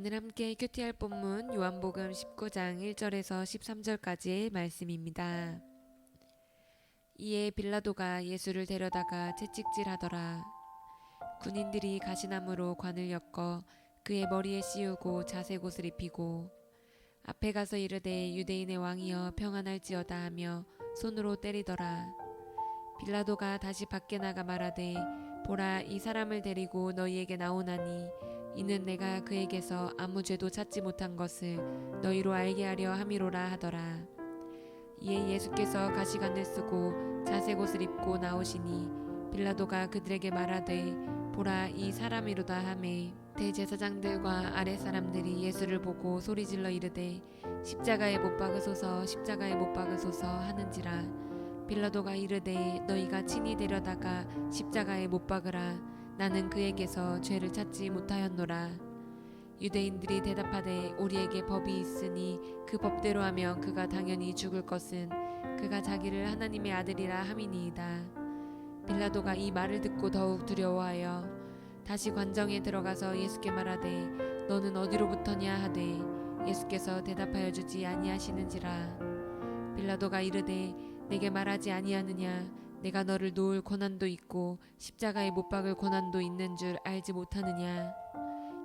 오늘 함께 큐티할 본문 요한복음 19장 1절에서 13절까지의 말씀입니다. 이에 빌라도가 예수를 데려다가 채찍질하더라. 군인들이 가시나무로 관을 엮어 그의 머리에 씌우고 자색 옷을 입히고 앞에 가서 이르되 유대인의 왕이여 평안할지어다 하며 손으로 때리더라. 빌라도가 다시 밖에 나가 말하되 보라, 이 사람을 데리고 너희에게 나오나니 이는 내가 그에게서 아무 죄도 찾지 못한 것을 너희로 알게 하려 함이로라 하더라. 이에 예수께서 가시관을 쓰고 자색 옷을 입고 나오시니 빌라도가 그들에게 말하되 보라, 이 사람이로다 하매 대제사장들과 아랫사람들이 예수를 보고 소리질러 이르되 십자가에 못 박으소서, 십자가에 못 박으소서 하는지라. 빌라도가 이르되 너희가 친히 데려다가 십자가에 못 박으라. 나는 그에게서 죄를 찾지 못하였노라. 유대인들이 대답하되 우리에게 법이 있으니 그 법대로 하면 그가 당연히 죽을 것은 그가 자기를 하나님의 아들이라 함이니이다. 빌라도가 이 말을 듣고 더욱 두려워하여 다시 관정에 들어가서 예수께 말하되 너는 어디로부터냐 하되 예수께서 대답하여 주지 아니하시는지라. 빌라도가 이르되 내게 말하지 아니하느냐? 내가 너를 놓을 고난도 있고 십자가에 못 박을 고난도 있는 줄 알지 못하느냐?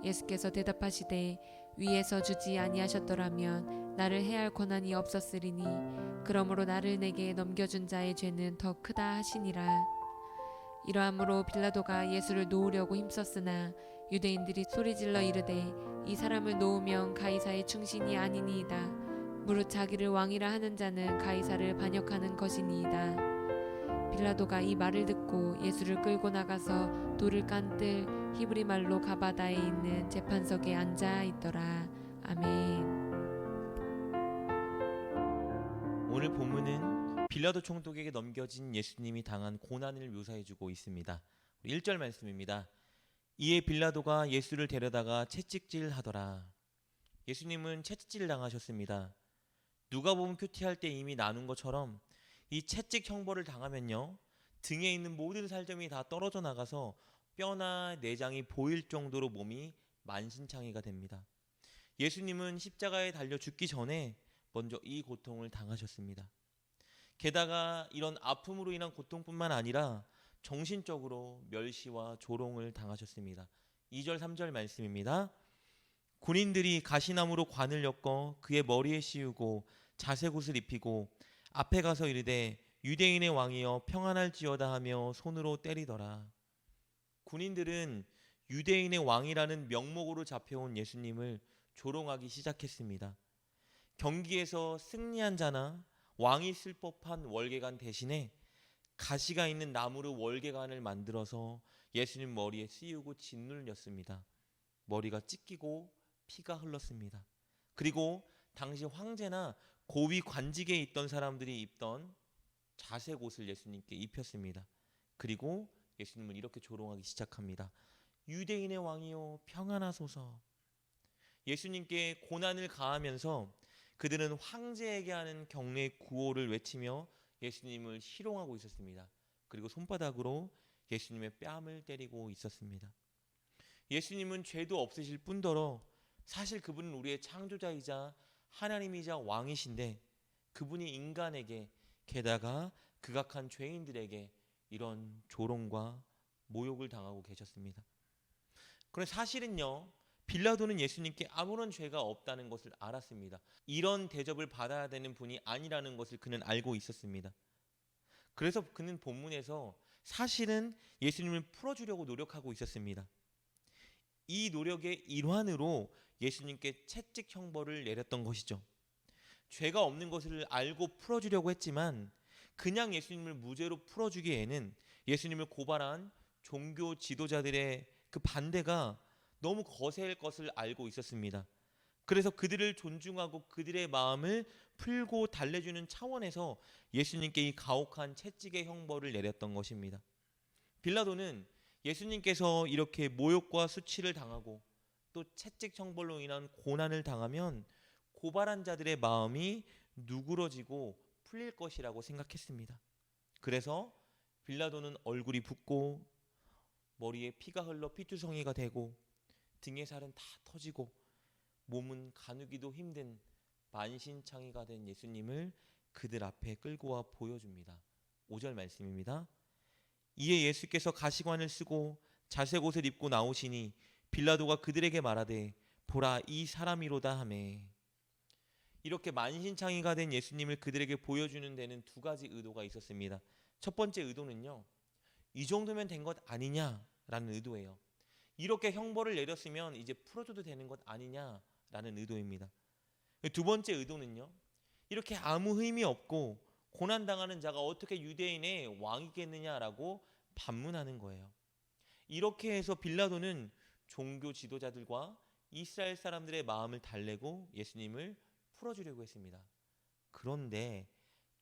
예수께서 대답하시되 위에서 주지 아니하셨더라면 나를 해할 권한이 없었으리니 그러므로 나를 내게 넘겨준 자의 죄는 더 크다 하시니라. 이러함으로 빌라도가 예수를 놓으려고 힘썼으나 유대인들이 소리질러 이르되 이 사람을 놓으면 가이사의 충신이 아니니이다. 무릇 자기를 왕이라 하는 자는 가이사를 반역하는 것이니이다. 빌라도가 이 말을 듣고 예수를 끌고 나가서 돌을 깐 뜰 히브리 말로 가바다에 있는 재판석에 앉아 있더라. 아멘. 오늘 본문은 빌라도 총독에게 넘겨진 예수님이 당한 고난을 묘사해주고 있습니다. 1절 말씀입니다. 이에 빌라도가 예수를 데려다가 채찍질하더라. 예수님은 채찍질 당하셨습니다. 누가복음 큐티할 때 이미 나눈 것처럼 이 채찍 형벌을 당하면요, 등에 있는 모든 살점이 다 떨어져 나가서 뼈나 내장이 보일 정도로 몸이 만신창이가 됩니다. 예수님은 십자가에 달려 죽기 전에 먼저 이 고통을 당하셨습니다. 게다가 이런 아픔으로 인한 고통뿐만 아니라 정신적으로 멸시와 조롱을 당하셨습니다. 2절 3절 말씀입니다. 군인들이 가시나무로 관을 엮어 그의 머리에 씌우고 자색 옷을 입히고 앞에 가서 이르되 유대인의 왕이여 평안할지어다 하며 손으로 때리더라. 군인들은 유대인의 왕이라는 명목으로 잡혀온 예수님을 조롱하기 시작했습니다. 경기에서 승리한 자나 왕이 쓸 법한 월계관 대신에 가시가 있는 나무로 월계관을 만들어서 예수님 머리에 씌우고 짓눌렸습니다. 머리가 찢기고 피가 흘렀습니다. 그리고 당시 황제나 고위 관직에 있던 사람들이 입던 자색 옷을 예수님께 입혔습니다. 그리고 예수님은 이렇게 조롱하기 시작합니다. 유대인의 왕이요 평안하소서. 예수님께 고난을 가하면서 그들은 황제에게 하는 경례 구호를 외치며 예수님을 희롱하고 있었습니다. 그리고 손바닥으로 예수님의 뺨을 때리고 있었습니다. 예수님은 죄도 없으실 뿐더러 사실 그분은 우리의 창조자이자 하나님이자 왕이신데 그분이 인간에게, 게다가 극악한 죄인들에게 이런 조롱과 모욕을 당하고 계셨습니다. 그런데 사실은요, 빌라도는 예수님께 아무런 죄가 없다는 것을 알았습니다. 이런 대접을 받아야 되는 분이 아니라는 것을 그는 알고 있었습니다. 그래서 그는 본문에서 사실은 예수님을 풀어주려고 노력하고 있었습니다. 이 노력의 일환으로 예수님께 채찍 형벌을 내렸던 것이죠. 죄가 없는 것을 알고 풀어주려고 했지만 그냥 예수님을 무죄로 풀어주기에는 예수님을 고발한 종교 지도자들의 그 반대가 너무 거세일 것을 알고 있었습니다. 그래서 그들을 존중하고 그들의 마음을 풀고 달래주는 차원에서 예수님께 이 가혹한 채찍의 형벌을 내렸던 것입니다. 빌라도는 예수님께서 이렇게 모욕과 수치를 당하고 또 채찍 형벌로 인한 고난을 당하면 고발한 자들의 마음이 누그러지고 풀릴 것이라고 생각했습니다. 그래서 빌라도는 얼굴이 붓고 머리에 피가 흘러 피투성이가 되고 등의 살은 다 터지고 몸은 가누기도 힘든 만신창이가 된 예수님을 그들 앞에 끌고 와 보여줍니다. 5절 말씀입니다. 이에 예수께서 가시관을 쓰고 자색 옷을 입고 나오시니 빌라도가 그들에게 말하되 보라 이 사람이로다 하매. 이렇게 만신창이가 된 예수님을 그들에게 보여주는 데는 두 가지 의도가 있었습니다. 첫 번째 의도는요, 이 정도면 된 것 아니냐라는 의도예요. 이렇게 형벌을 내렸으면 이제 풀어줘도 되는 것 아니냐라는 의도입니다. 두 번째 의도는요, 이렇게 아무 의미 없고 고난당하는 자가 어떻게 유대인의 왕이겠느냐라고 반문하는 거예요. 이렇게 해서 빌라도는 종교 지도자들과 이스라엘 사람들의 마음을 달래고 예수님을 풀어주려고 했습니다. 그런데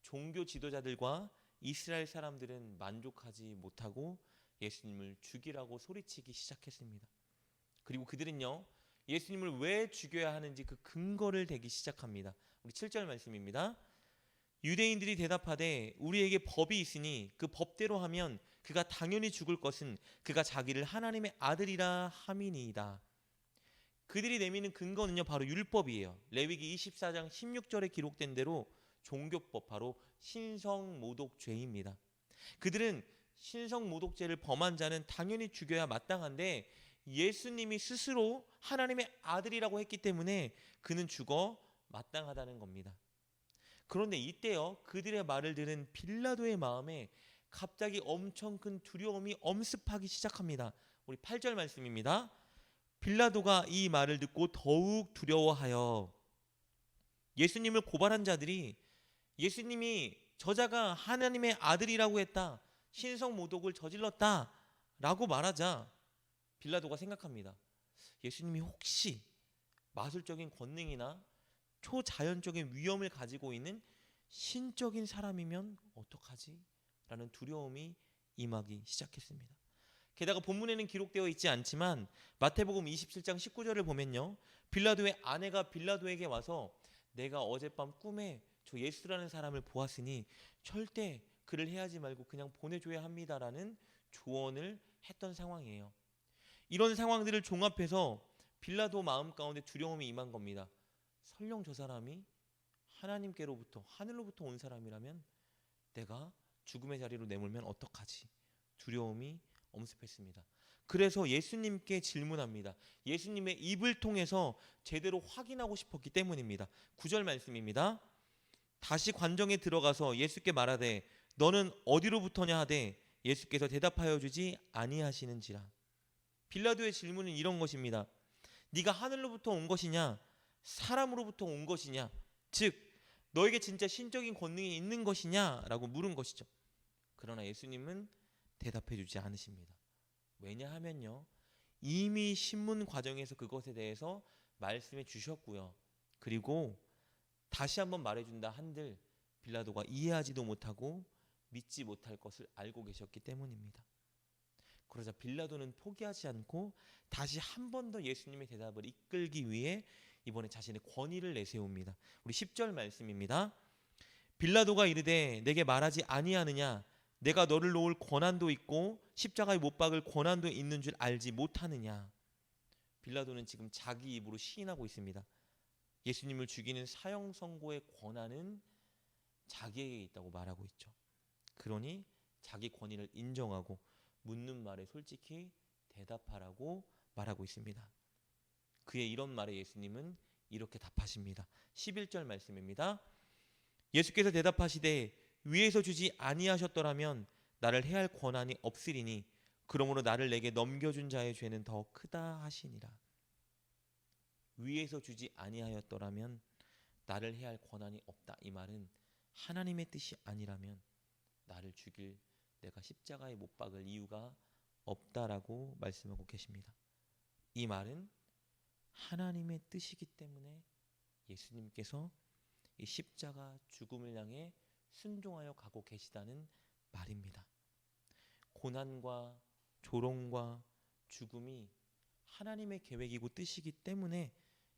종교 지도자들과 이스라엘 사람들은 만족하지 못하고 예수님을 죽이라고 소리치기 시작했습니다. 그리고 그들은요, 예수님을 왜 죽여야 하는지 그 근거를 대기 시작합니다. 우리 7절 말씀입니다. 유대인들이 대답하되 우리에게 법이 있으니 그 법대로 하면 그가 당연히 죽을 것은 그가 자기를 하나님의 아들이라 함이니이다. 그들이 내미는 근거는요, 바로 율법이에요. 레위기 24장 16절에 기록된 대로 종교법, 바로 신성모독죄입니다. 그들은 신성모독죄를 범한 자는 당연히 죽여야 마땅한데 예수님이 스스로 하나님의 아들이라고 했기 때문에 그는 죽어 마땅하다는 겁니다. 그런데 이때요, 그들의 말을 들은 빌라도의 마음에 갑자기 엄청 큰 두려움이 엄습하기 시작합니다. 우리 8절 말씀입니다. 빌라도가 이 말을 듣고 더욱 두려워하여 예수님을 고발한 자들이 예수님이 저자가 하나님의 아들이라고 했다, 신성모독을 저질렀다 라고 말하자 빌라도가 생각합니다. 예수님이 혹시 마술적인 권능이나 초자연적인 위엄을 가지고 있는 신적인 사람이면 어떡하지? 라는 두려움이 임하기 시작했습니다. 게다가 본문에는 기록되어 있지 않지만 마태복음 27장 19절을 보면요, 빌라도의 아내가 빌라도에게 와서 내가 어젯밤 꿈에 저 예수라는 사람을 보았으니 절대 그를 해하지 말고 그냥 보내줘야 합니다라는 조언을 했던 상황이에요. 이런 상황들을 종합해서 빌라도 마음 가운데 두려움이 임한 겁니다. 설령 저 사람이 하나님께로부터, 하늘로부터 온 사람이라면 내가 죽음의 자리로 내몰면 어떡하지? 두려움이 엄습했습니다. 그래서 예수님께 질문합니다. 예수님의 입을 통해서 제대로 확인하고 싶었기 때문입니다. 9절 말씀입니다. 다시 관정에 들어가서 예수께 말하되 너는 어디로부터냐 하되 예수께서 대답하여 주지 아니하시는지라. 빌라도의 질문은 이런 것입니다. 네가 하늘로부터 온 것이냐 사람으로부터 온 것이냐, 즉 너에게 진짜 신적인 권능이 있는 것이냐 라고 물은 것이죠. 그러나 예수님은 대답해 주지 않으십니다. 왜냐하면요, 이미 신문 과정에서 그것에 대해서 말씀해 주셨고요, 그리고 다시 한번 말해준다 한들 빌라도가 이해하지도 못하고 믿지 못할 것을 알고 계셨기 때문입니다. 그러자 빌라도는 포기하지 않고 다시 한 번 더 예수님의 대답을 이끌기 위해 이번에 자신의 권위를 내세웁니다. 우리 10절 말씀입니다. 빌라도가 이르되 내게 말하지 아니하느냐 내가 너를 놓을 권한도 있고 십자가에 못 박을 권한도 있는 줄 알지 못하느냐. 빌라도는 지금 자기 입으로 시인하고 있습니다. 예수님을 죽이는 사형 선고의 권한은 자기에게 있다고 말하고 있죠. 그러니 자기 권위를 인정하고 묻는 말에 솔직히 대답하라고 말하고 있습니다. 그의 이런 말에 예수님은 이렇게 답하십니다. 11절 말씀입니다. 예수께서 대답하시되 위에서 주지 아니하셨더라면 나를 해할 권한이 없으리니 그러므로 나를 내게 넘겨준 자의 죄는 더 크다 하시니라. 위에서 주지 아니하였더라면 나를 해할 권한이 없다. 이 말은 하나님의 뜻이 아니라면 나를 죽일 내가 십자가에 못 박을 이유가 없다라고 말씀하고 계십니다. 이 말은 하나님의 뜻이기 때문에 예수님께서 이 십자가 죽음을 향해 순종하여 가고 계시다는 말입니다. 고난과 조롱과 죽음이 하나님의 계획이고 뜻이기 때문에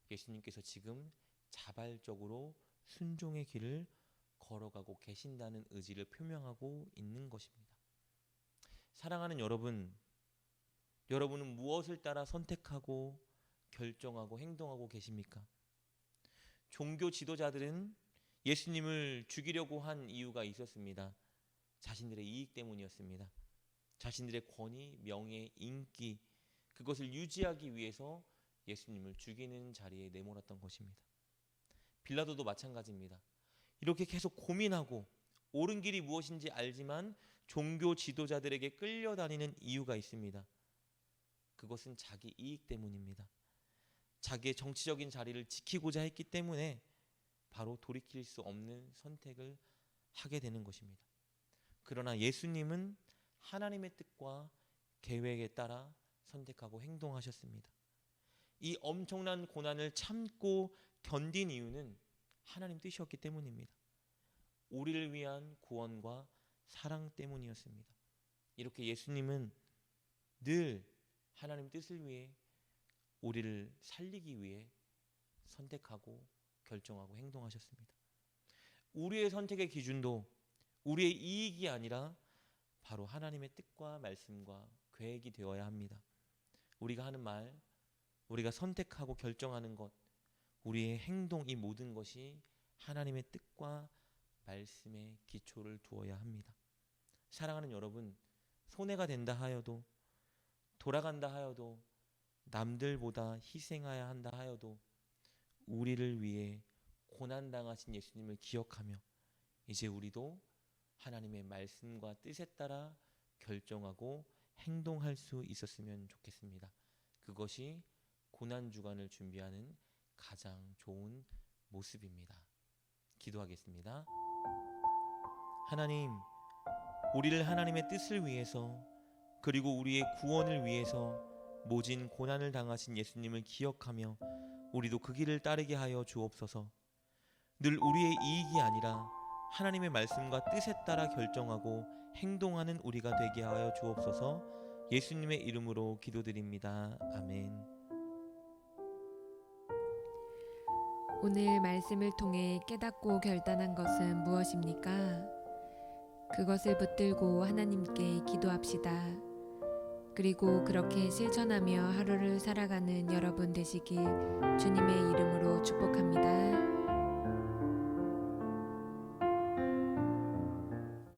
예수님께서 지금 자발적으로 순종의 길을 걸어가고 계신다는 의지를 표명하고 있는 것입니다. 사랑하는 여러분, 여러분은 무엇을 따라 선택하고 결정하고 행동하고 계십니까? 종교 지도자들은 예수님을 죽이려고 한 이유가 있었습니다. 자신들의 이익 때문이었습니다. 자신들의 권위, 명예, 인기, 그것을 유지하기 위해서 예수님을 죽이는 자리에 내몰았던 것입니다. 빌라도도 마찬가지입니다. 이렇게 계속 고민하고 옳은 길이 무엇인지 알지만 종교 지도자들에게 끌려다니는 이유가 있습니다. 그것은 자기 이익 때문입니다. 자기의 정치적인 자리를 지키고자 했기 때문에 바로 돌이킬 수 없는 선택을 하게 되는 것입니다. 그러나 예수님은 하나님의 뜻과 계획에 따라 선택하고 행동하셨습니다. 이 엄청난 고난을 참고 견딘 이유는 하나님 뜻이었기 때문입니다. 우리를 위한 구원과 사랑 때문이었습니다. 이렇게 예수님은 늘 하나님 뜻을 위해 우리를 살리기 위해 선택하고 결정하고 행동하셨습니다. 우리의 선택의 기준도 우리의 이익이 아니라 바로 하나님의 뜻과 말씀과 계획이 되어야 합니다. 우리가 하는 말, 우리가 선택하고 결정하는 것, 우리의 행동, 이 모든 것이 하나님의 뜻과 말씀에 기초를 두어야 합니다. 사랑하는 여러분, 손해가 된다 하여도, 돌아간다 하여도, 남들보다 희생해야 한다 하여도 우리를 위해 고난당하신 예수님을 기억하며 이제 우리도 하나님의 말씀과 뜻에 따라 결정하고 행동할 수 있었으면 좋겠습니다. 그것이 고난주간을 준비하는 가장 좋은 모습입니다. 기도하겠습니다. 하나님, 우리를 하나님의 뜻을 위해서 그리고 우리의 구원을 위해서 모진 고난을 당하신 예수님을 기억하며 우리도 그 길을 따르게 하여 주옵소서. 늘 우리의 이익이 아니라 하나님의 말씀과 뜻에 따라 결정하고 행동하는 우리가 되게 하여 주옵소서. 예수님의 이름으로 기도드립니다. 아멘. 오늘 말씀을 통해 깨닫고 결단한 것은 무엇입니까? 그것을 붙들고 하나님께 기도합시다. 그리고 그렇게 실천하며 하루를 살아가는 여러분 되시길 주님의 이름으로 축복합니다.